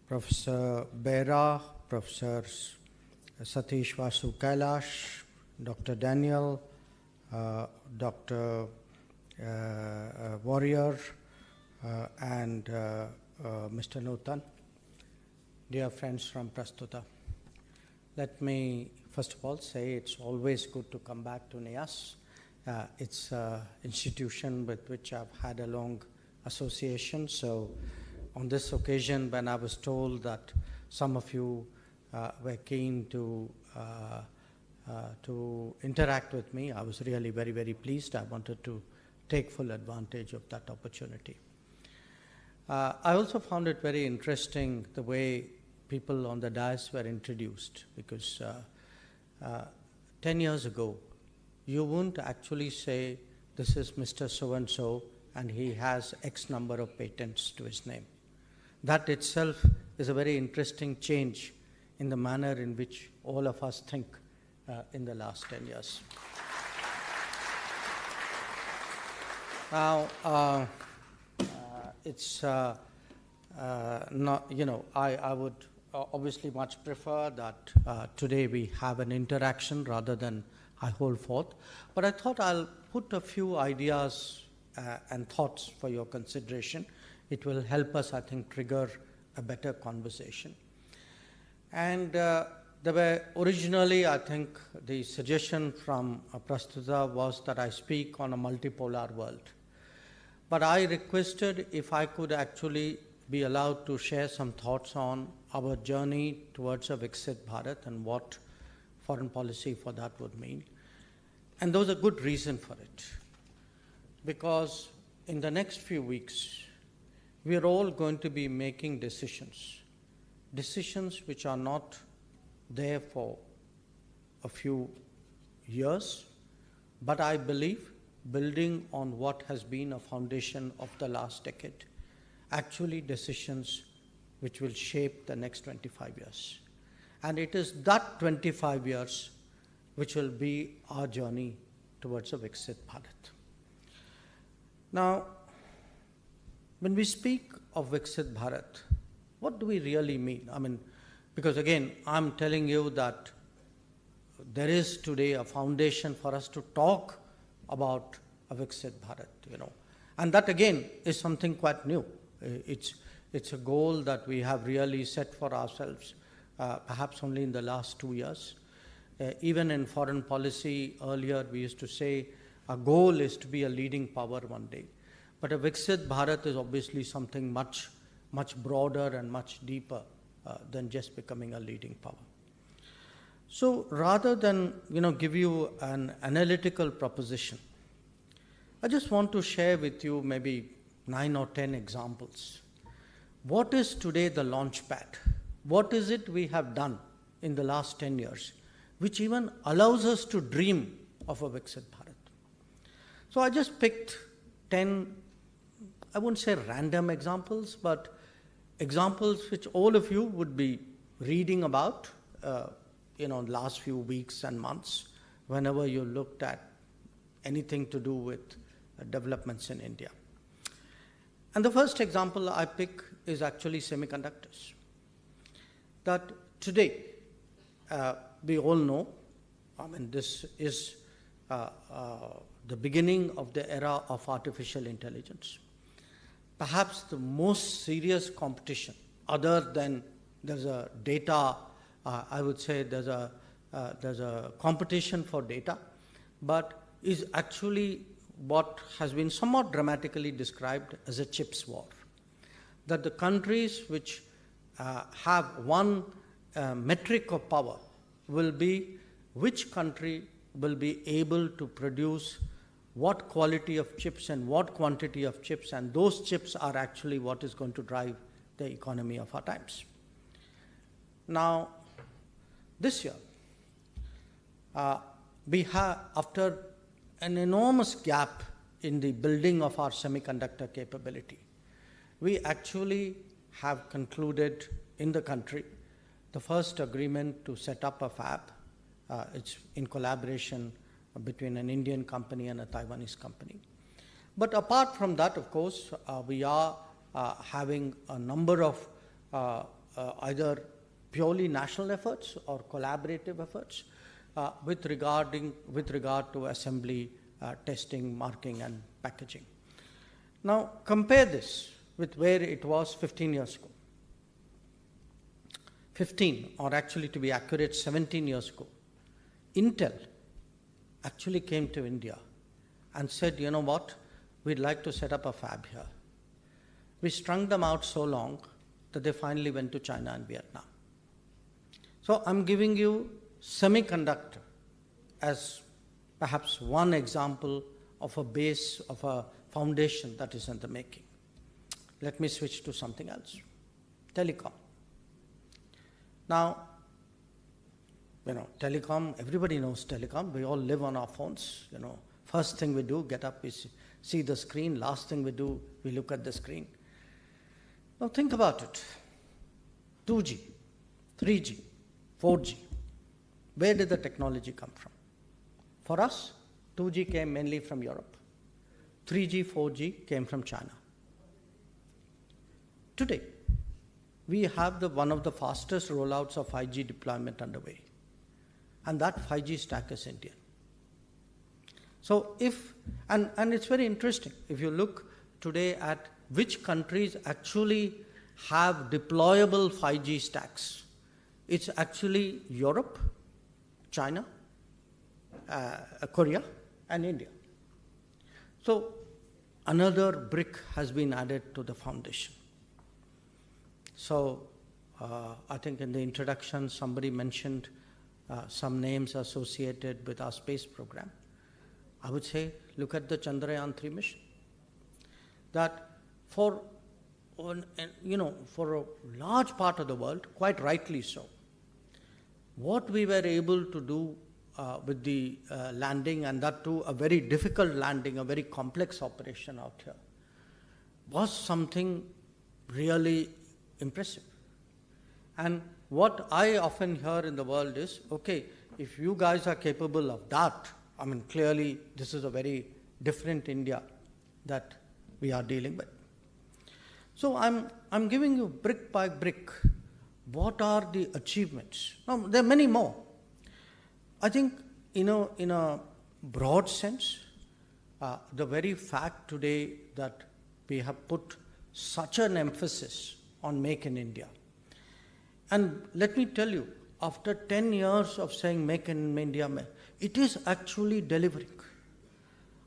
Professor Bera, Professor Satish Vasu Kailash, Dr. Daniel, Dr. Warrior, and Mr. Nutan. Dear friends from Prastuta, let me first of all say it's always good to come back to NIAS. It's an institution with which I've had a long association. So on this occasion, when I was told that some of you were keen to interact with me, I was really very, very pleased. I wanted to take full advantage of that opportunity. I also found it very interesting the way people on the dais were introduced, because 10 years ago, you wouldn't actually say, this is Mr. So-and-so, and he has X number of patents to his name. That itself is a very interesting change in the manner in which all of us think in the last 10 years. Now, it's not, I would obviously much prefer that today we have an interaction rather than I hold forth. But I thought I'll put a few ideas and thoughts for your consideration. It will help us, I think, trigger a better conversation. And there were originally, I think, the suggestion from Prastuta was that I speak on a multipolar world. But I requested if I could actually be allowed to share some thoughts on our journey towards a Viksit Bharat and what foreign policy for that would mean. And there was a good reason for it. Because in the next few weeks, we are all going to be making decisions which are not there for a few years, but I believe building on what has been a foundation of the last decade, actually decisions which will shape the next 25 years. And it is that 25 years which will be our journey towards a Viksit Bharat. Now, when we speak of Viksit Bharat, what do we really mean? I mean, because again, I'm telling you that there is today a foundation for us to talk about a Viksit Bharat, And that again is something quite new. It's a goal that we have really set for ourselves, perhaps only in the last 2 years. Even in foreign policy, earlier we used to say our goal is to be a leading power one day. But a Viksit Bharat is obviously something much, much broader and much deeper than just becoming a leading power. So rather than give you an analytical proposition, I just want to share with you maybe 9 or 10 examples. What is today the launch pad? What is it we have done in the last 10 years, which even allows us to dream of a Viksit Bharat? So I just picked 10, I wouldn't say random examples, but examples which all of you would be reading about, in the last few weeks and months, whenever you looked at anything to do with developments in India. And the first example I pick is actually semiconductors. That today, we all know, this is the beginning of the era of artificial intelligence. Perhaps the most serious competition, other than there's a data, I would say there's a competition for data, but is actually what has been somewhat dramatically described as a chips war. That the countries which have one metric of power will be which country will be able to produce what quality of chips and what quantity of chips, and those chips are actually what is going to drive the economy of our times. Now, this year, we have, after an enormous gap in the building of our semiconductor capability, we actually have concluded in the country the first agreement to set up a fab. It's in collaboration between an Indian company and a Taiwanese company. But apart from that, of course, we are having a number of either purely national efforts or collaborative efforts with regard to assembly, testing, marking, and packaging. Now, compare this with where it was 15 years ago. 15, or actually to be accurate, 17 years ago. Intel actually came to India and said, you know what, we'd like to set up a fab here. We strung them out so long that they finally went to China and Vietnam. So I'm giving you semiconductor as perhaps one example of a base, of a foundation that is in the making. Let me switch to something else. Telecom. Now, telecom, everybody knows telecom. We all live on our phones. First thing we do, get up, we see the screen. Last thing we do, we look at the screen. Now think about it. 2G, 3G, 4G. Where did the technology come from? For us, 2G came mainly from Europe. 3G, 4G came from China. Today, we have one of the fastest rollouts of 5G deployment underway. And that 5G stack is Indian. So and it's very interesting, if you look today at which countries actually have deployable 5G stacks, it's actually Europe, China, Korea, and India. So another brick has been added to the foundation. So I think in the introduction, somebody mentioned some names associated with our space program. I would say, look at the Chandrayaan-3 mission. That for a large part of the world, quite rightly so, what we were able to do with the landing, and that too a very difficult landing, a very complex operation out here, was something really impressive. And what I often hear in the world is, okay, if you guys are capable of that, clearly this is a very different India that we are dealing with. So I'm giving you brick by brick, what are the achievements? Now, there are many more. I think, in a broad sense, the very fact today that we have put such an emphasis on Make in India. And let me tell you, after 10 years of saying Make in India, it is actually delivering.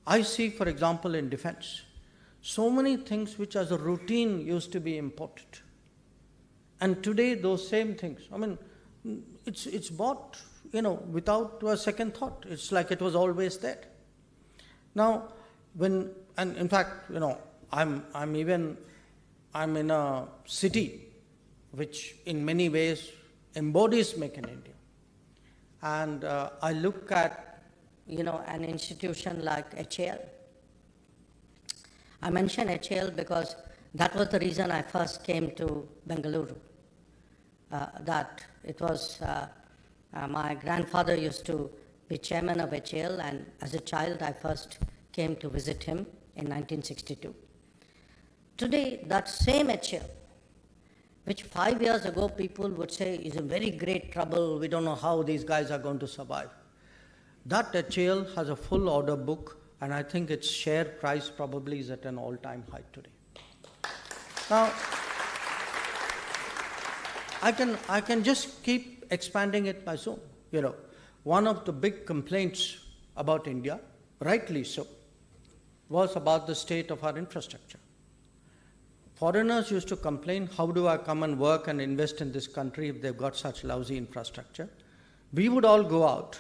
I see, for example, in defense, so many things which as a routine used to be imported. And today those same things, it's bought, without a second thought. It's like it was always there. Now, and in fact, I'm in a city which in many ways embodies Make in India. And I look at, an institution like HAL. I mention HAL because that was the reason I first came to Bengaluru. That it was, my grandfather used to be chairman of HAL, and as a child I first came to visit him in 1962. Today, that same HAL, which 5 years ago people would say is in very great trouble, we don't know how these guys are going to survive. That HAL has a full order book, and I think its share price probably is at an all-time high today. Now, I can just keep expanding it by so. One of the big complaints about India, rightly so, was about the state of our infrastructure. Foreigners used to complain, how do I come and work and invest in this country if they've got such lousy infrastructure? We would all go out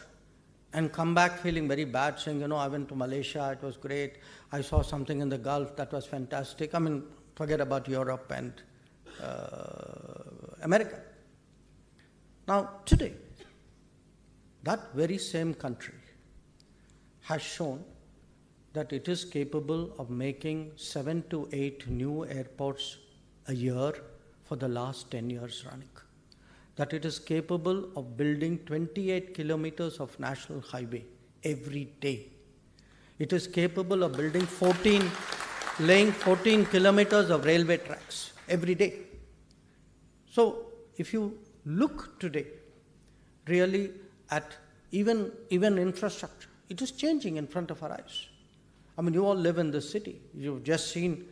and come back feeling very bad, saying, I went to Malaysia, it was great. I saw something in the Gulf, that was fantastic. Forget about Europe and America. Now, today, that very same country has shown that it is capable of making 7 to 8 new airports a year for the last 10 years running. That it is capable of building 28 kilometers of national highway every day. It is capable of building laying 14 kilometers of railway tracks every day. So if you look today really at even infrastructure, it is changing in front of our eyes. I mean, you all live in this city. You've just seen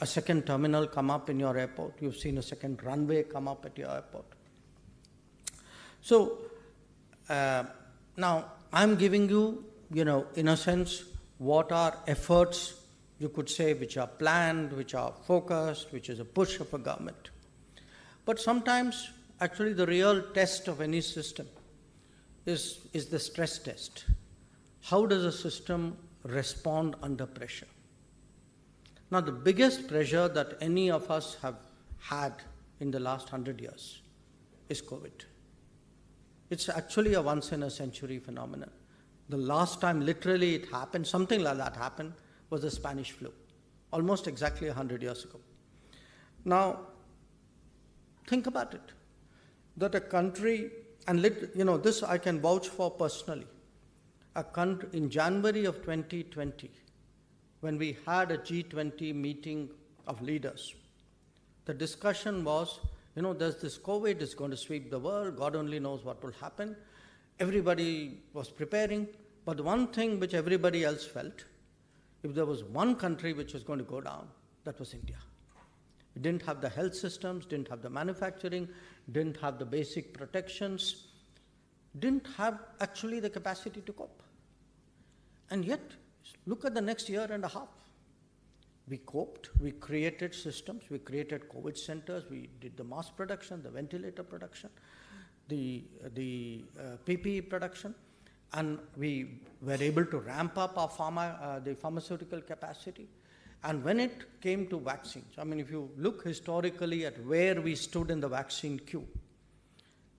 a second terminal come up in your airport. You've seen a second runway come up at your airport. So now I'm giving you, in a sense, what are efforts, you could say, which are planned, which are focused, which is a push of a government. But sometimes, actually, the real test of any system is the stress test. How does a system respond under pressure? Now, the biggest pressure that any of us have had in the last 100 years is COVID. It's actually a once-in-a-century phenomenon. The last time literally it happened, something like that happened, was the Spanish flu, almost exactly 100 years ago. Now, think about it, that a country, and this I can vouch for personally, a country in January of 2020, when we had a G20 meeting of leaders, the discussion was, there's this COVID, it's going to sweep the world, God only knows what will happen. Everybody was preparing, but the one thing which everybody else felt, if there was one country which was going to go down, that was India. It didn't have the health systems, didn't have the manufacturing, didn't have the basic protections, didn't have actually the capacity to cope. And yet, look at the next year and a half. We coped, we created systems, we created COVID centers, we did the mask production, the ventilator production, the PPE production, and we were able to ramp up our the pharmaceutical capacity. And when it came to vaccines, I mean, if you look historically at where we stood in the vaccine queue,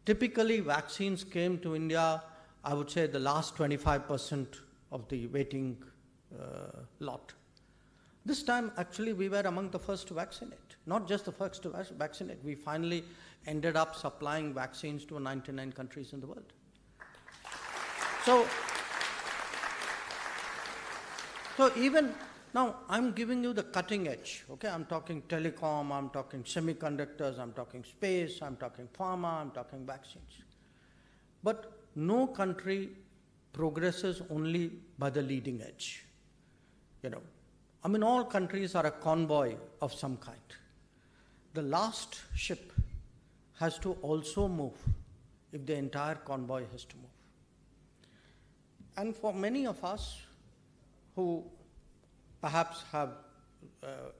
typically vaccines came to India, I would say, the last 25% of the waiting lot. This time, actually, we were among the first to vaccinate. Not just the first to vaccinate, we finally ended up supplying vaccines to 99 countries in the world. So even now, I'm giving you the cutting edge, okay? I'm talking telecom, I'm talking semiconductors, I'm talking space, I'm talking pharma, I'm talking vaccines. But no country progresses only by the leading edge, I mean, all countries are a convoy of some kind. The last ship has to also move if the entire convoy has to move. And for many of us who perhaps have,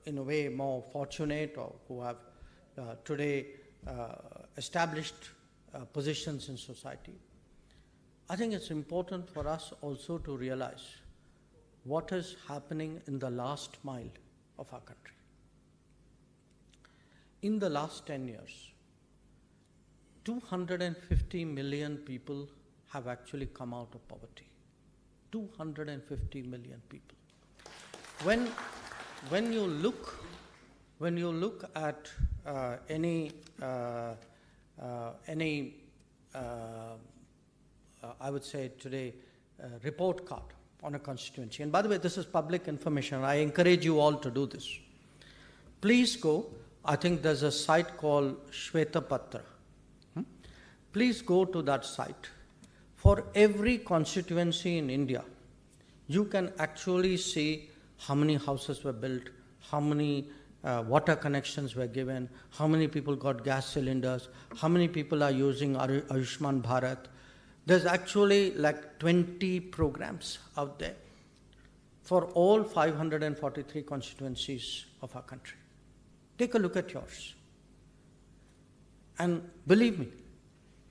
in a way, more fortunate or who have today established positions in society, I think it's important for us also to realize what is happening in the last mile of our country. In the last 10 years, 250 million people have actually come out of poverty. 250 million people. When you look at any I would say today report card on a constituency, and by the way, this is public information. I encourage you all to do this. Please go. I think there's a site called Shvetapatra. Please go to that site. For every constituency in India, you can actually see how many houses were built, how many water connections were given, how many people got gas cylinders, how many people are using Ayushman Bharat. There's actually like 20 programs out there for all 543 constituencies of our country. Take a look at yours. And believe me,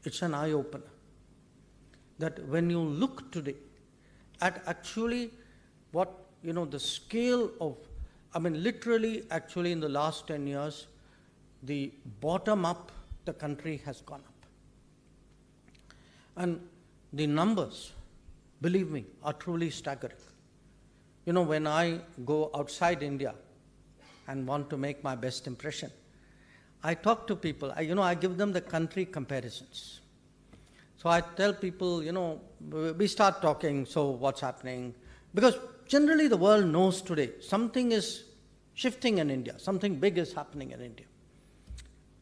it's an eye-opener that when you look today at actually what, the scale of, literally actually in the last 10 years, the bottom up, the country has gone up. And the numbers, believe me, are truly staggering. When I go outside India and want to make my best impression, I talk to people, I give them the country comparisons. So I tell people, we start talking, so what's happening? Because generally the world knows today something is shifting in India, something big is happening in India.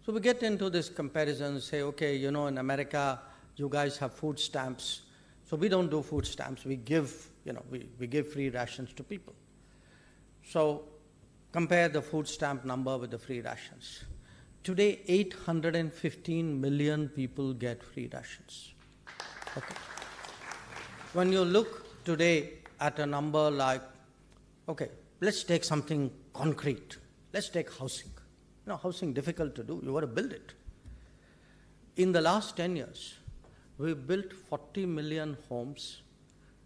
So we get into this comparison, say, okay, you know, in America, you guys have food stamps. So we don't do food stamps. We give, you know, we give free rations to people. So compare the food stamp number with the free rations. Today, 815 million people get free rations. Okay. When you look today at a number like, okay, let's take something concrete. Let's take housing. You know, housing difficult to do. You got to build it. In the last 10 years, we've built 40 million homes,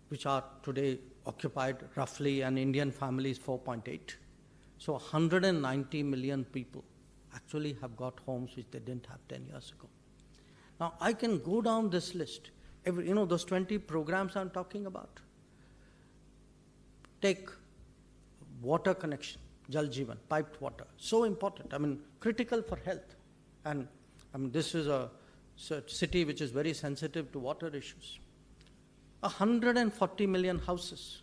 which are today occupied roughly, an Indian family is 4.8. So 190 million people actually have got homes which they didn't have 10 years ago. Now, I can go down this list. You know, those 20 programs I'm talking about. Take water connection, Jal Jeevan, piped water. So important, I mean, critical for health. And I mean, this is a city which is very sensitive to water issues. 140 million houses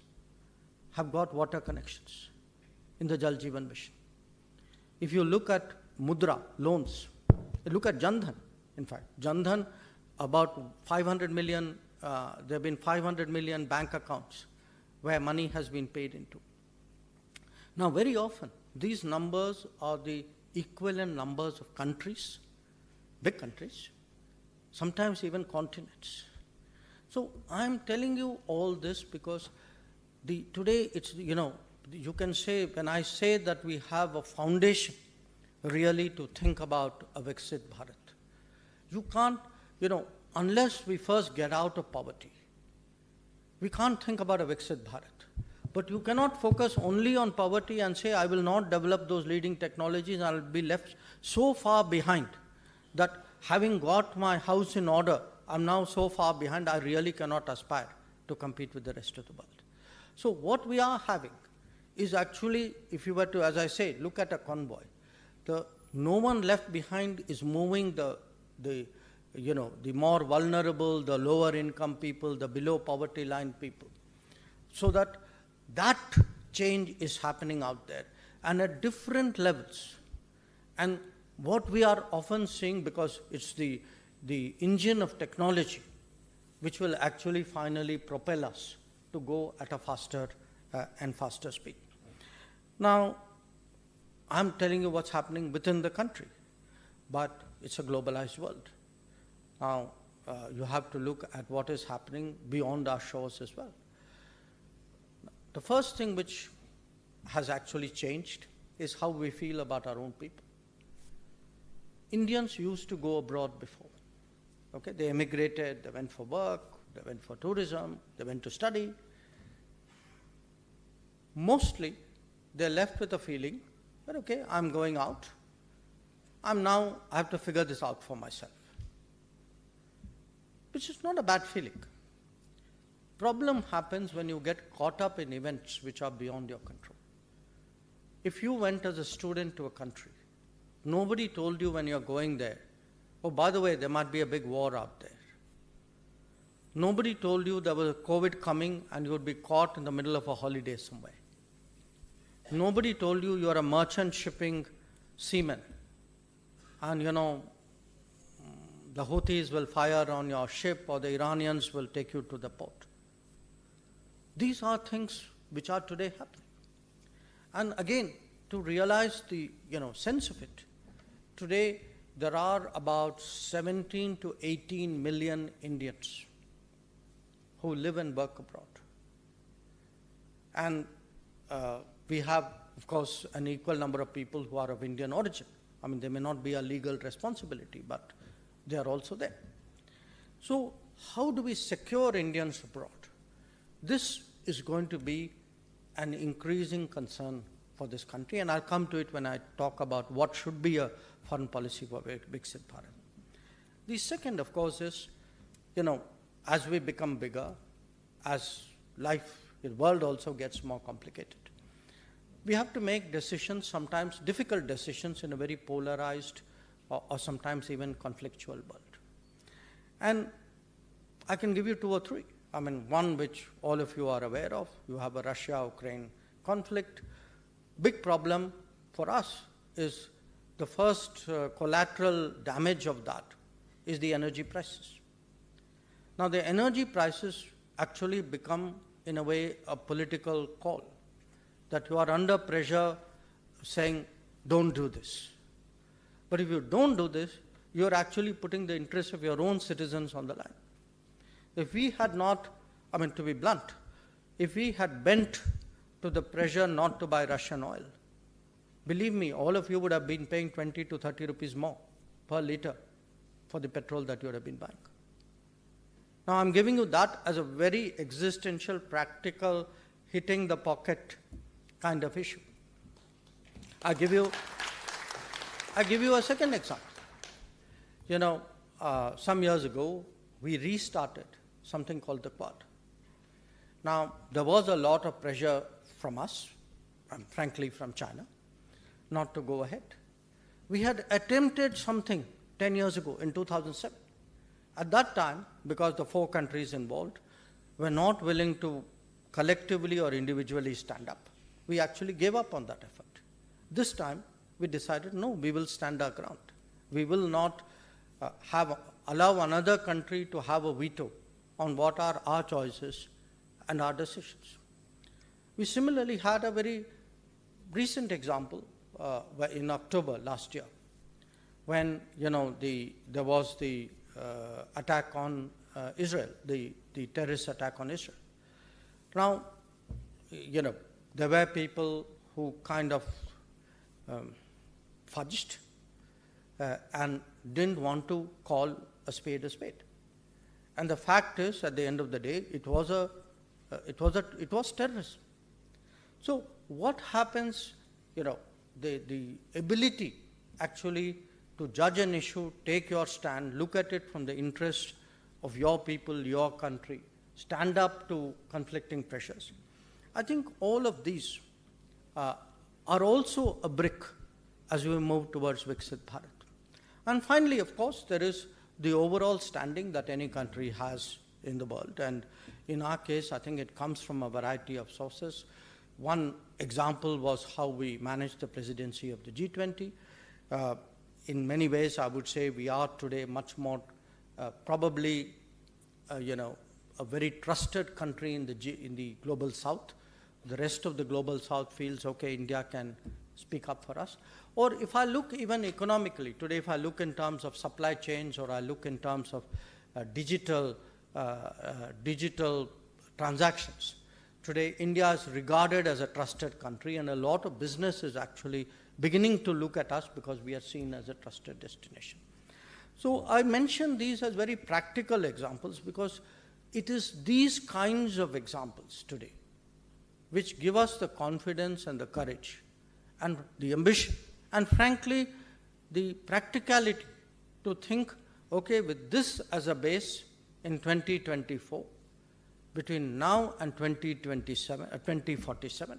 have got water connections in the Jal Jeevan mission. If you look at Mudra, loans, look at Jan Dhan, in fact. Jan Dhan, about 500 million, there have been 500 million bank accounts where money has been paid into. Now, very often, these numbers are the equivalent numbers of countries, big countries, sometimes even continents. So I'm telling you all this because today it's, you know, you can say, when I say that we have a foundation really to think about a Viksit Bharat, you can't, you know, unless we first get out of poverty, we can't think about a Viksit Bharat. But you cannot focus only on poverty and say, I will not develop those leading technologies and I'll be left so far behind that having got my house in order, I'm now so far behind, I really cannot aspire to compete with the rest of the world. So what we are having is actually, if you were to, as I say, look at a convoy, no one left behind is moving the more vulnerable, the lower income people, the below poverty line people. So that change is happening out there and at different levels. And what we are often seeing, because it's the engine of technology which will actually finally propel us to go at a faster and faster speed. Now, I'm telling you what's happening within the country, but it's a globalized world. Now, you have to look at what is happening beyond our shores as well. The first thing which has actually changed is how we feel about our own people. Indians used to go abroad before. Okay, they emigrated, they went for work, they went for tourism, they went to study. Mostly, they're left with a feeling that, okay, I'm going out. I have to figure this out for myself. Which is not a bad feeling. Problem happens when you get caught up in events which are beyond your control. If you went as a student to a country, nobody told you when you're going there, oh, by the way, there might be a big war out there. Nobody told you there was a COVID coming and you would be caught in the middle of a holiday somewhere. Nobody told you you're a merchant shipping seaman and, you know, the Houthis will fire on your ship or the Iranians will take you to the port. These are things which are today happening. And again, to realize the sense of it, today there are about 17 to 18 million Indians who live and work abroad. And we have, of course, an equal number of people who are of Indian origin. I mean, they may not be a legal responsibility, but they are also there. So how do we secure Indians abroad? This is going to be an increasing concern for this country, and I'll come to it when I talk about what should be a foreign policy for Viksit Bharat. The second, of course, is, as we become bigger, as life, the world also gets more complicated, we have to make decisions, sometimes difficult decisions, in a very polarized or sometimes even conflictual world. And I can give you two or three. I mean, one which all of you are aware of, you have a Russia-Ukraine conflict. Big problem for us is the first collateral damage of that is the energy prices. Now, the energy prices actually become, in a way, a political call, that you are under pressure saying, don't do this. But if you don't do this, you are actually putting the interests of your own citizens on the line. If we had not, to be blunt, if we had bent to the pressure not to buy Russian oil, believe me, all of you would have been paying 20 to 30 rupees more per liter for the petrol that you would have been buying. Now, I'm giving you that as a very existential, practical, hitting the pocket kind of issue. I give you a second example. Some years ago, we restarted something called the Quad. Now, there was a lot of pressure from us, and frankly from China, not to go ahead. We had attempted something 10 years ago in 2007. At that time, because the 4 countries involved were not willing to collectively or individually stand up, we actually gave up on that effort. This time, we decided, no, we will stand our ground. We will not allow another country to have a veto on what are our choices and our decisions. We similarly had a very recent example in October last year, when there was the attack on Israel, the terrorist attack on Israel. Now, there were people who kind of fudged and didn't want to call a spade a spade. And the fact is, at the end of the day, it was terrorism. So what happens, the ability actually to judge an issue, take your stand, look at it from the interest of your people, your country, stand up to conflicting pressures. I think all of these are also a brick as we move towards Viksit Bharat. And finally, of course, there is the overall standing that any country has in the world. And in our case, I think it comes from a variety of sources. One example was how we managed the presidency of the G20. In many ways, I would say we are today much more probably, a very trusted country in the global south. The rest of the global south feels, okay, India can speak up for us. Or if I look even economically, today if I look in terms of supply chains, or I look in terms of digital transactions, today India is regarded as a trusted country, and a lot of business is actually beginning to look at us because we are seen as a trusted destination. So I mention these as very practical examples because it is these kinds of examples today which give us the confidence and the courage and the ambition and frankly the practicality to think, okay, with this as a base in 2024, between now and 2047,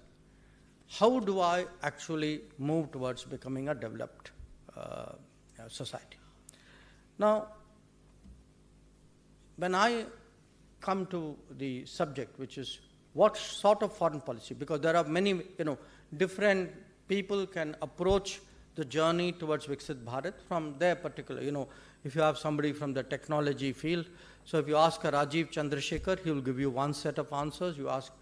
how do I actually move towards becoming a developed society? Now, when I come to the subject, which is what sort of foreign policy, because there are many, different people can approach the journey towards Viksit Bharat from their particular, if you have somebody from the technology field, so if you ask a Rajiv Chandrasekhar, he will give you one set of answers. You ask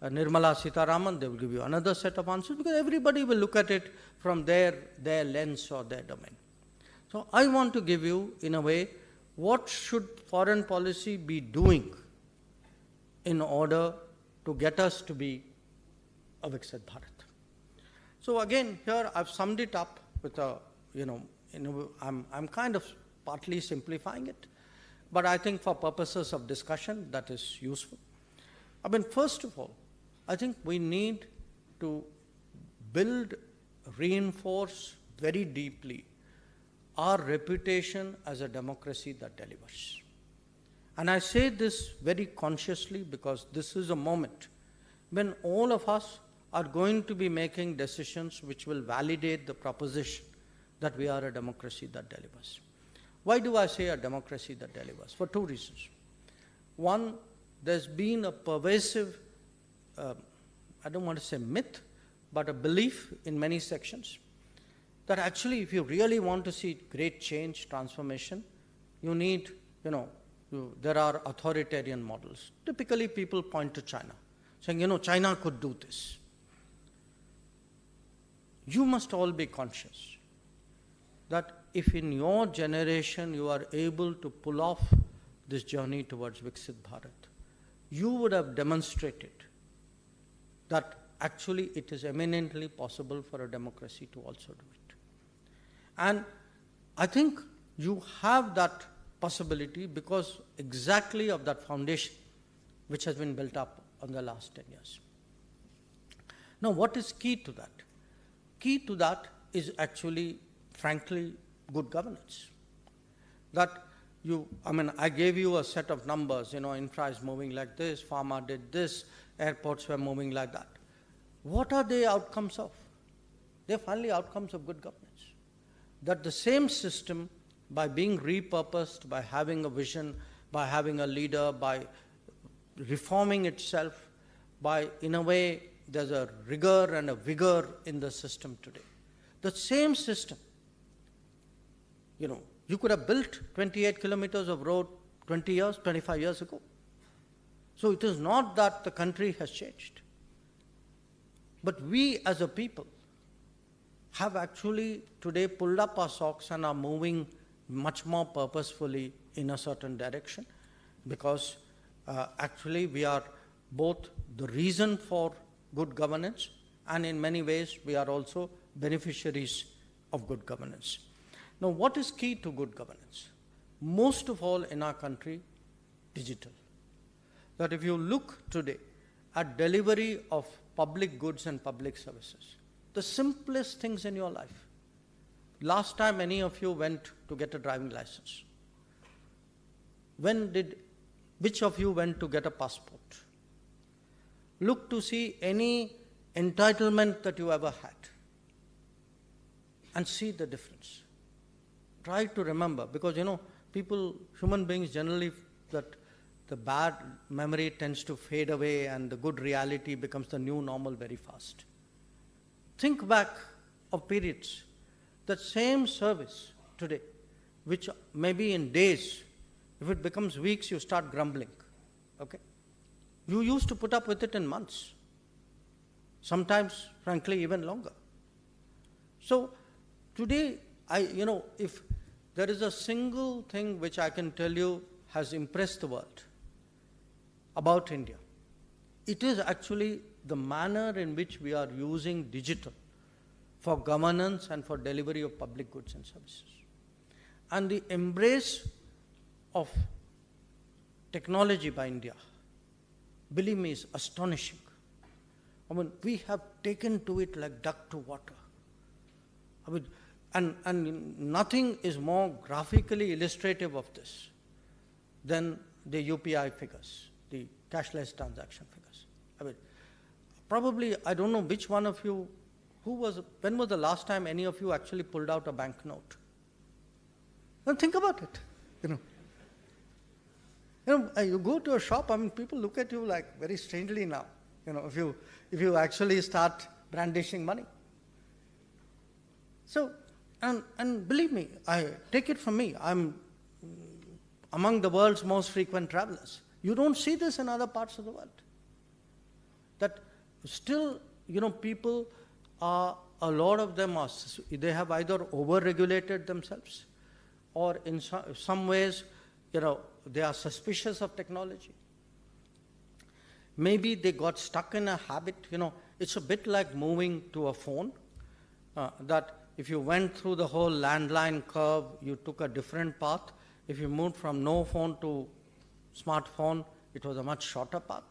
Nirmala Sitharaman, they will give you another set of answers, because everybody will look at it from their lens or their domain. So I want to give you, in a way, what should foreign policy be doing in order to get us to be a Viksit Bharat. So again, here I've summed it up with a, I'm kind of partly simplifying it, but I think for purposes of discussion, that is useful. First of all, I think we need to build, reinforce very deeply our reputation as a democracy that delivers. And I say this very consciously because this is a moment when all of us are going to be making decisions which will validate the proposition that we are a democracy that delivers. Why do I say a democracy that delivers? For two reasons. One, there's been a pervasive, I don't want to say myth, but a belief in many sections that actually if you really want to see great change, transformation, you need, there are authoritarian models. Typically people point to China, saying, China could do this. You must all be conscious that if in your generation you are able to pull off this journey towards Viksit Bharat, you would have demonstrated that actually it is eminently possible for a democracy to also do it. And I think you have that possibility because exactly of that foundation which has been built up on the last 10 years. Now, what is key to that? Key to that is actually, frankly, good governance. That I gave you a set of numbers, infra is moving like this, pharma did this, airports were moving like that. What are the outcomes of? They're finally outcomes of good governance. That the same system, by being repurposed, by having a vision, by having a leader, by reforming itself, by, in a way, there's a rigor and a vigor in the system today. The same system, you could have built 28 kilometers of road 20 years, 25 years ago. So it is not that the country has changed. But we as a people have actually today pulled up our socks and are moving much more purposefully in a certain direction, because actually we are both the reason for good governance, and in many ways we are also beneficiaries of good governance. Now, what is key to good governance? Most of all in our country, digital. That if you look today at delivery of public goods and public services, the simplest things in your life. Last time any of you went to get a driving license? Which of you went to get a passport? Look to see any entitlement that you ever had and see the difference. Try to remember, because human beings generally, that the bad memory tends to fade away and the good reality becomes the new normal very fast. Think back of periods, that same service today, which maybe in days, if it becomes weeks, you start grumbling, okay? You used to put up with it in months, sometimes, frankly, even longer. So today, if there is a single thing which I can tell you has impressed the world about India, it is actually the manner in which we are using digital for governance and for delivery of public goods and services. And the embrace of technology by India, believe me, is astonishing. We have taken to it like duck to water. And nothing is more graphically illustrative of this than the UPI figures, the cashless transaction figures. Probably, I don't know which one of you, when was the last time any of you actually pulled out a banknote? Now think about it, you go to a shop, people look at you like very strangely now, if you actually start brandishing money. So, and believe me, I take it from me, I'm among the world's most frequent travelers. You don't see this in other parts of the world. That still, people are, a lot of them are, they have either over-regulated themselves, or in some ways, they are suspicious of technology. Maybe they got stuck in a habit, it's a bit like moving to a phone, that if you went through the whole landline curve, you took a different path. If you moved from no phone to smartphone, it was a much shorter path.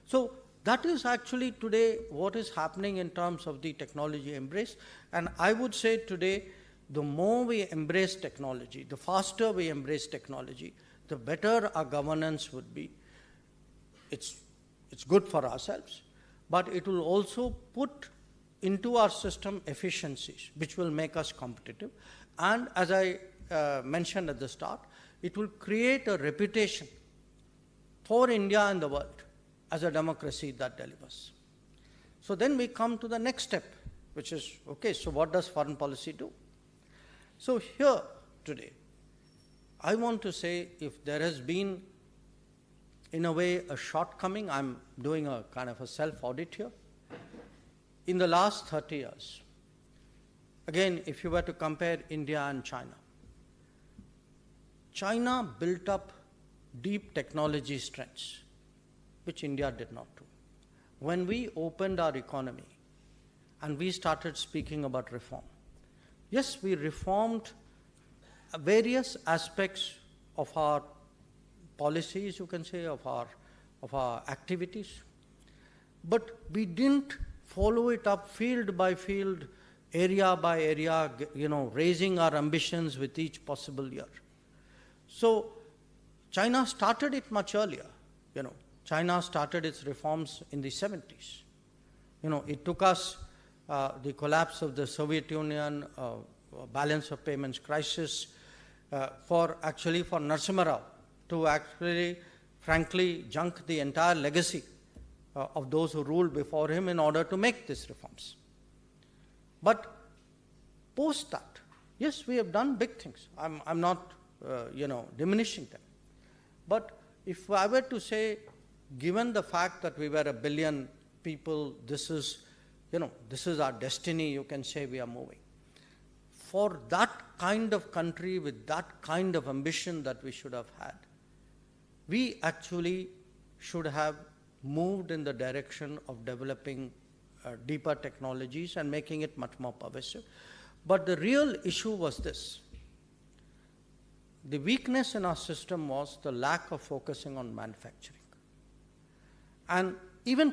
So that is actually today what is happening in terms of the technology embrace. And I would say today, the more we embrace technology, the faster we embrace technology, the better our governance would be. It's good for ourselves, but it will also put into our system efficiencies, which will make us competitive. And as I mentioned at the start, it will create a reputation for India and the world as a democracy that delivers. So then we come to the next step, which is, okay, so what does foreign policy do? So here today, I want to say if there has been, in a way, a shortcoming, I'm doing a kind of a self-audit here. In the last 30 years, again, if you were to compare India and China, China built up deep technology strengths, which India did not do. When we opened our economy and we started speaking about reform, yes, we reformed various aspects of our policies, you can say, of our activities, but we didn't follow it up field by field, area by area, raising our ambitions with each possible year. So China started it much earlier. China started its reforms in the 70s. It took us the collapse of the Soviet Union, balance of payments crisis, for Narasimha Rao to actually, frankly, junk the entire legacy of those who ruled before him in order to make these reforms. But post that, yes, we have done big things. I'm not, diminishing them. But if I were to say, given the fact that we were 1 billion people, this is our destiny, you can say we are moving. For that kind of country with that kind of ambition that we should have had, we actually should have moved in the direction of developing deeper technologies and making it much more pervasive. But the real issue was this. The weakness in our system was the lack of focusing on manufacturing. And even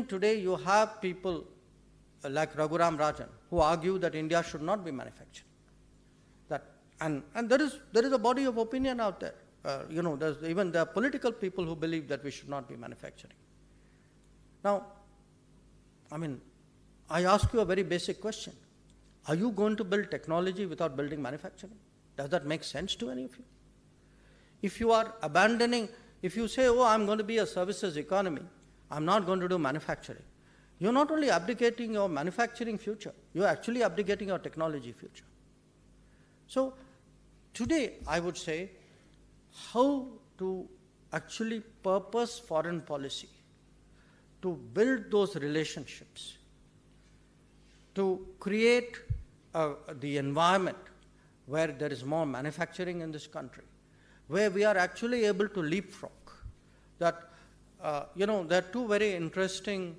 today you have people like Raghuram Rajan who argue that India should not be manufacturing. And there is a body of opinion out there. There are political people who believe that we should not be manufacturing. Now, I ask you a very basic question. Are you going to build technology without building manufacturing? Does that make sense to any of you? If you are abandoning, if you say, I'm going to be a services economy, I'm not going to do manufacturing, you're not only abdicating your manufacturing future, you're actually abdicating your technology future. So today, I would say, how to actually purpose foreign policy, to build those relationships, to create the environment where there is more manufacturing in this country, where we are actually able to leapfrog. That, there are two very interesting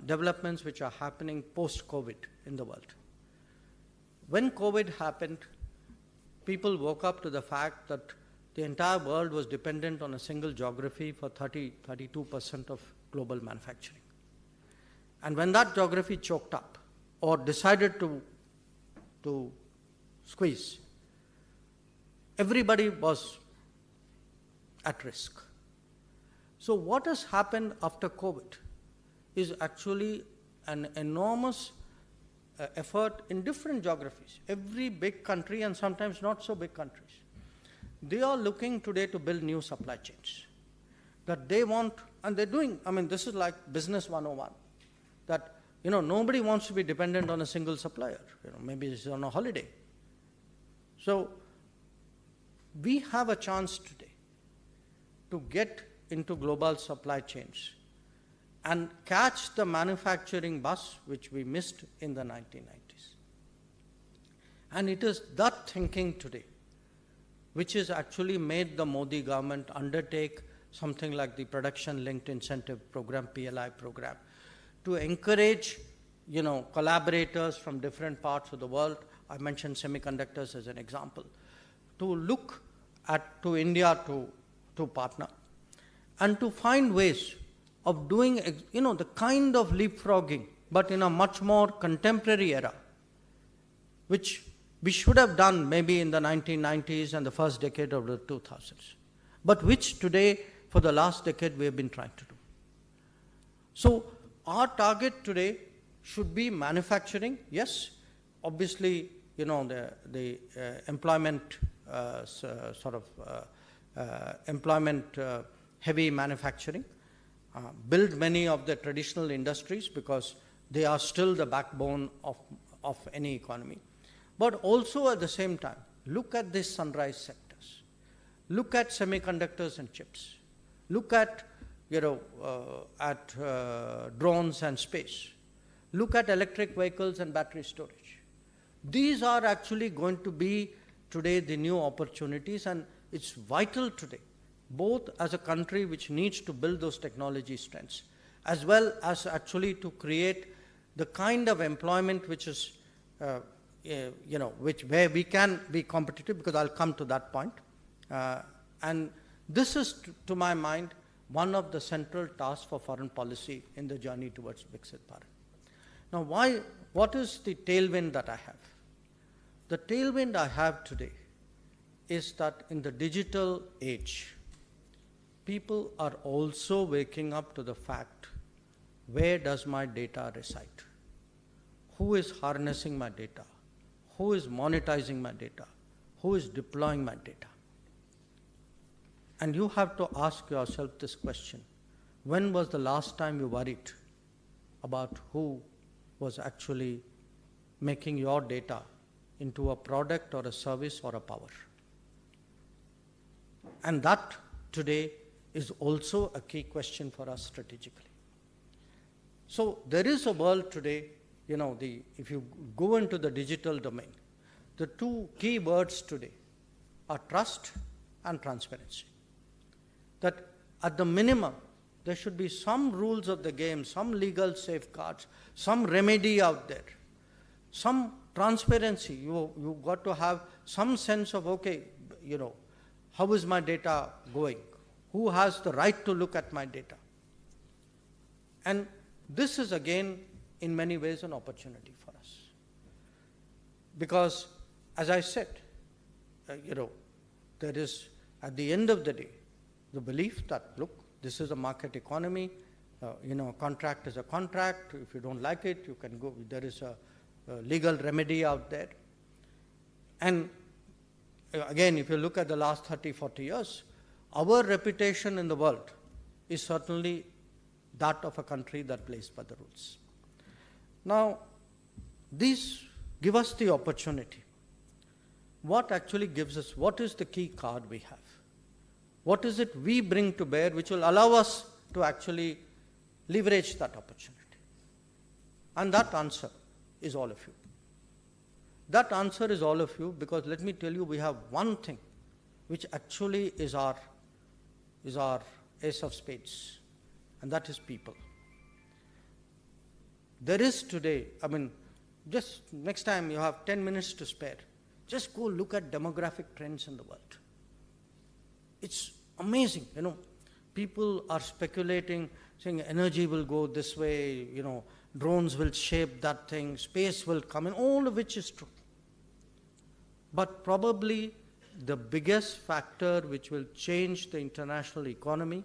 developments which are happening post-COVID in the world. When COVID happened, people woke up to the fact that the entire world was dependent on a single geography for 32% of global manufacturing. And when that geography choked up or decided to squeeze, everybody was at risk. So what has happened after COVID is actually an enormous effort in different geographies. Every big country and sometimes not so big countries, they are looking today to build new supply chains that they want, and they're doing, this is like business 101, that, nobody wants to be dependent on a single supplier, maybe it's on a holiday. So we have a chance today to get into global supply chains and catch the manufacturing bus which we missed in the 1990s. And it is that thinking today which has actually made the Modi government undertake something like the Production Linked Incentive Program, PLI program, to encourage, collaborators from different parts of the world. I mentioned semiconductors as an example, to look to India to partner and to find ways of doing, the kind of leapfrogging, but in a much more contemporary era, which we should have done maybe in the 1990s and the first decade of the 2000s, but which today, for the last decade, we have been trying to do. So our target today should be manufacturing, yes, obviously, the employment, employment-heavy manufacturing, build many of the traditional industries, because They are still the backbone of any economy. But also at the same time, look at these sunrise sectors. Look at semiconductors and chips. Look at, drones and space. Look at electric vehicles and battery storage. These are actually going to be today the new opportunities, and it's vital today, both as a country which needs to build those technology strengths, as well as actually to create the kind of employment which is, where we can be competitive, because I'll come to that point. And this is, to my mind, one of the central tasks for foreign policy in the journey towards Viksit Bharat. Now, what is the tailwind that I have? The tailwind I have today is that in the digital age, people are also waking up to the fact, where does my data reside? Who is harnessing my data? Who is monetizing my data? Who is deploying my data? And you have to ask yourself this question: when was the last time you worried about who was actually making your data into a product or a service or a power? And that today is also a key question for us strategically. So there is a world today, if you go into the digital domain, the two key words today are trust and transparency. That at the minimum, there should be some rules of the game, some legal safeguards, some remedy out there, some transparency. You got to have some sense of, how is my data going? Who has the right to look at my data? And this is again, in many ways, an opportunity for us. Because, as I said, there is, at the end of the day, the belief that, look, this is a market economy, a contract is a contract. If you don't like it, you can go. There is a legal remedy out there. And again, if you look at the last 30, 40 years, our reputation in the world is certainly that of a country that plays by the rules. Now, these give us the opportunity. What actually gives us, what is the key card we have? What is it we bring to bear which will allow us to actually leverage that opportunity? And that answer is all of you. That answer is all of you, because let me tell you, we have one thing which actually is our ace of spades, and that is people. There is today, just next time you have 10 minutes to spare, just go look at demographic trends in the world. It's amazing, People are speculating, saying energy will go this way, drones will shape that thing, space will come in, all of which is true. But probably the biggest factor which will change the international economy,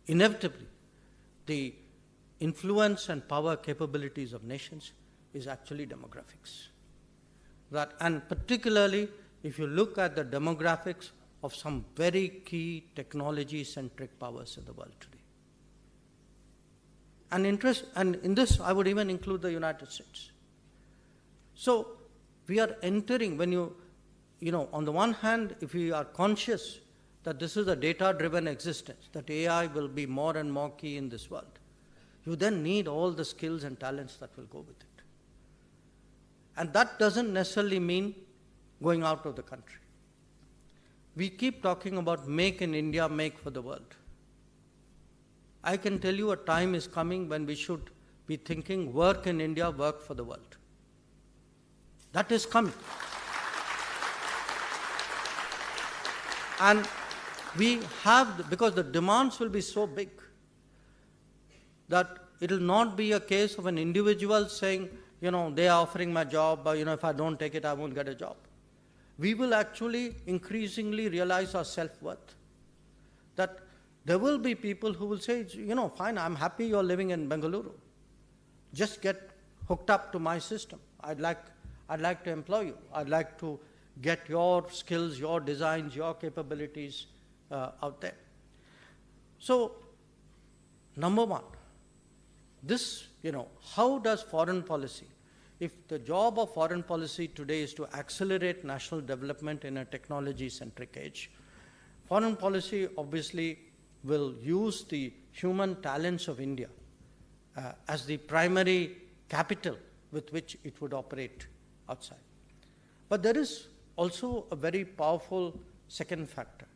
inevitably, the influence and power capabilities of nations is actually demographics. And particularly, if you look at the demographics of some very key technology-centric powers in the world today. And in this, I would even include the United States. So we are entering, when on the one hand, if we are conscious that this is a data-driven existence, that AI will be more and more key in this world, you then need all the skills and talents that will go with it. And that doesn't necessarily mean going out of the country. We keep talking about make in India, make for the world. I can tell you a time is coming when we should be thinking work in India, work for the world. That is coming. And we have, because the demands will be so big, that it will not be a case of an individual saying, they are offering my job, but if I don't take it, I won't get a job. We will actually increasingly realize our self-worth. That there will be people who will say, fine, I'm happy you're living in Bengaluru. Just get hooked up to my system. I'd like to employ you. I'd like to get your skills, your designs, your capabilities out there. So Number one, this, how does foreign policy, if the job of foreign policy today is to accelerate national development in a technology-centric age, foreign policy obviously will use the human talents of India as the primary capital with which it would operate outside. But there is also a very powerful second factor,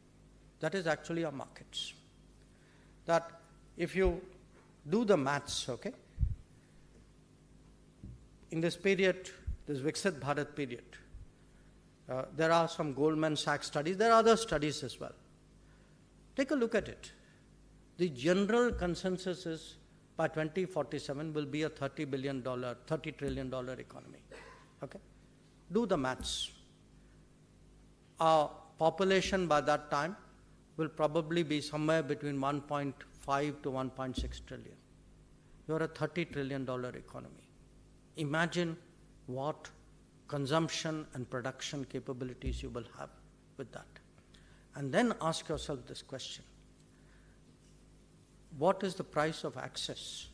that is actually our markets. That if you do the maths, okay, in this period, this Viksit Bharat period, there are some Goldman Sachs studies, there are other studies as well. Take a look at it. The general consensus is by 2047 will be a $30 trillion economy. Okay? Do the maths. Our population by that time will probably be somewhere between 1.5 to 1.6 trillion. You're a $30 trillion economy. Imagine what consumption and production capabilities you will have with that. And then ask yourself this question. What is the price of access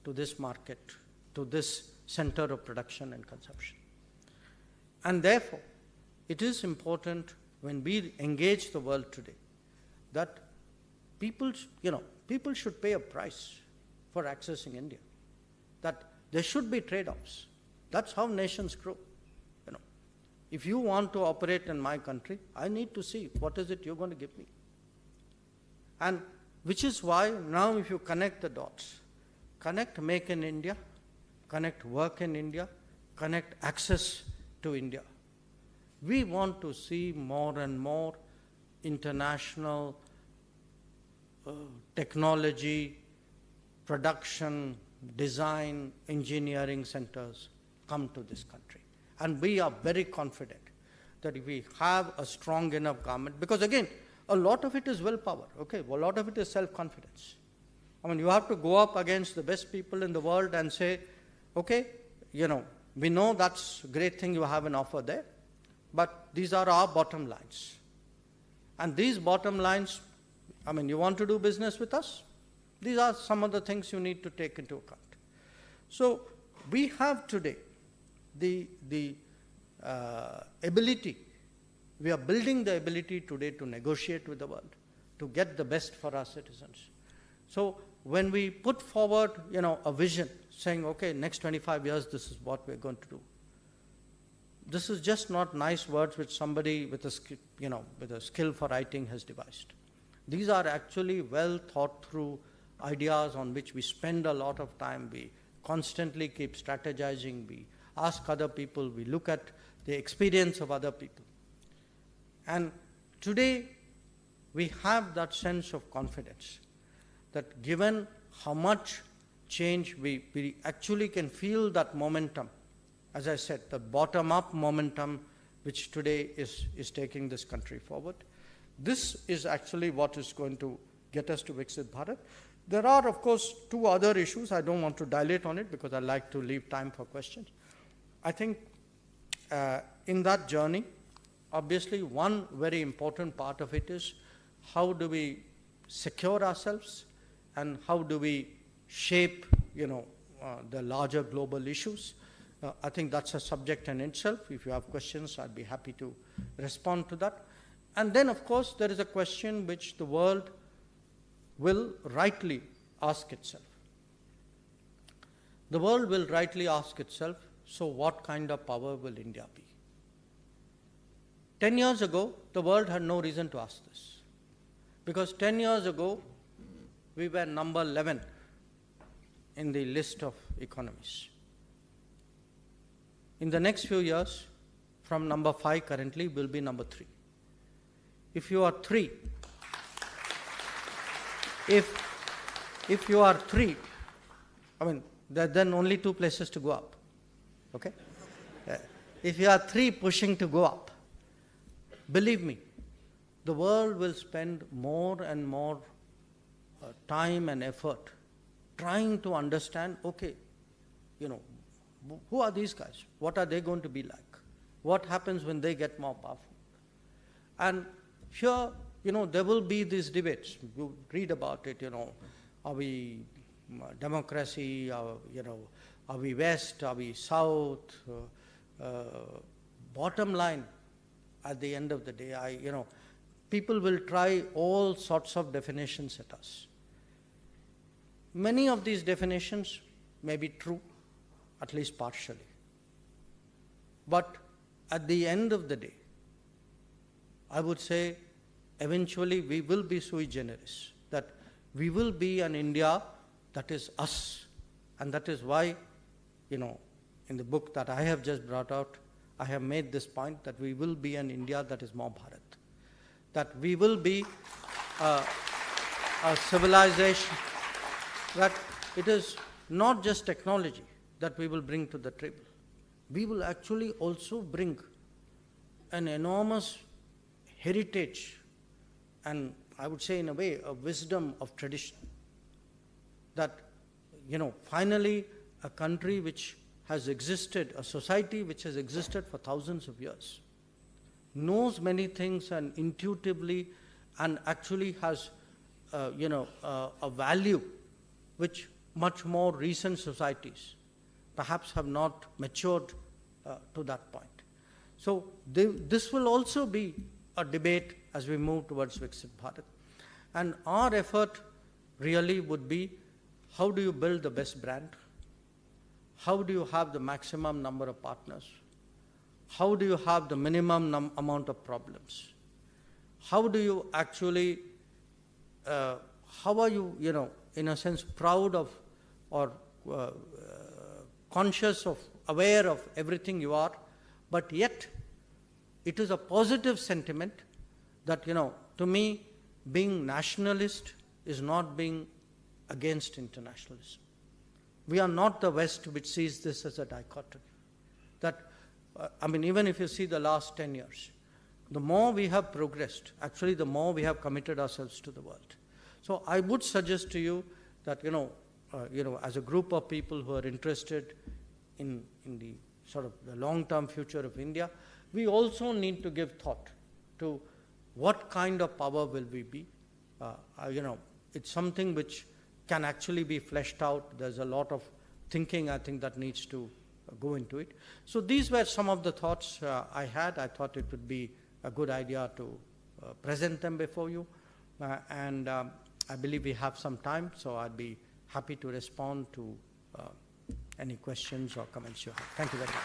to this market, to this center of production and consumption? And therefore, it is important when we engage the world today that people should pay a price for accessing India, that there should be trade-offs. That's how nations grow. If you want to operate in my country, I need to see what is it you're going to give me. And which is why now if you connect the dots, connect Make in India, connect Work in India, connect access to India, we want to see more and more international technology, production, design, engineering centers come to this country. And we are very confident that if we have a strong enough government, because again, a lot of it is willpower, okay? A lot of it is self-confidence. I mean, you have to go up against the best people in the world and say, okay, we know that's a great thing you have an offer there, but these are our bottom lines. And these bottom lines, you want to do business with us? These are some of the things you need to take into account. So we have today the ability, we are building the ability today to negotiate with the world, to get the best for our citizens. So when we put forward, a vision saying, okay, next 25 years, this is what we're going to do. This is just not nice words which somebody with a skill for writing has devised. These are actually well thought through ideas on which we spend a lot of time. We constantly keep strategizing. We ask other people. We look at the experience of other people. And today, we have that sense of confidence that given how much change we actually can feel that momentum, as I said, the bottom-up momentum which today is taking this country forward. This is actually what is going to get us to Viksit Bharat. There are, of course, two other issues. I don't want to dilate on it because I like to leave time for questions. I think in that journey, obviously one very important part of it is how do we secure ourselves and how do we shape, the larger global issues. I think that's a subject in itself. If you have questions, I'd be happy to respond to that. And then, of course, there is a question which the world will rightly ask itself. The world will rightly ask itself, so what kind of power will India be? 10 years ago, the world had no reason to ask this. Because 10 years ago, we were number 11 in the list of economies. In the next few years, from number 5 currently, we'll be number 3. If you are 3, if you are 3, there are then only 2 places to go up, okay? If you are 3 pushing to go up, believe me, the world will spend more and more time and effort trying to understand, okay, who are these guys? What are they going to be like? What happens when they get more powerful? And here, there will be these debates. You read about it, are we democracy, are we West, are we South? Bottom line, at the end of the day, people will try all sorts of definitions at us. Many of these definitions may be true, at least partially. But at the end of the day, I would say eventually we will be sui generis, that we will be an India that is us. And that is why, in the book that I have just brought out, I have made this point that we will be an India that is more Bharat. That we will be a civilization, that it is not just technology that we will bring to the table. We will actually also bring an enormous heritage and, I would say in a way, a wisdom of tradition. That, finally a country which has existed, a society which has existed for thousands of years, knows many things and intuitively and actually has, a value which much more recent societies perhaps have not matured to that point. So this will also be a debate as we move towards Viksit Bharat. And our effort really would be, how do you build the best brand? How do you have the maximum number of partners? How do you have the minimum amount of problems? How do you actually, how are you, in a sense, proud of or conscious of, aware of everything you are, but yet it is a positive sentiment that, to me, being nationalist is not being against internationalism. We are not the West which sees this as a dichotomy. That, even if you see the last 10 years, the more we have progressed, actually the more we have committed ourselves to the world. So I would suggest to you that, as a group of people who are interested in the sort of the long-term future of India, we also need to give thought to what kind of power will we be. It's something which can actually be fleshed out. There's a lot of thinking, I think, that needs to go into it. So these were some of the thoughts I had. I thought it would be a good idea to present them before you. And I believe we have some time, so I'd be happy to respond to any questions or comments you have. Thank you very much.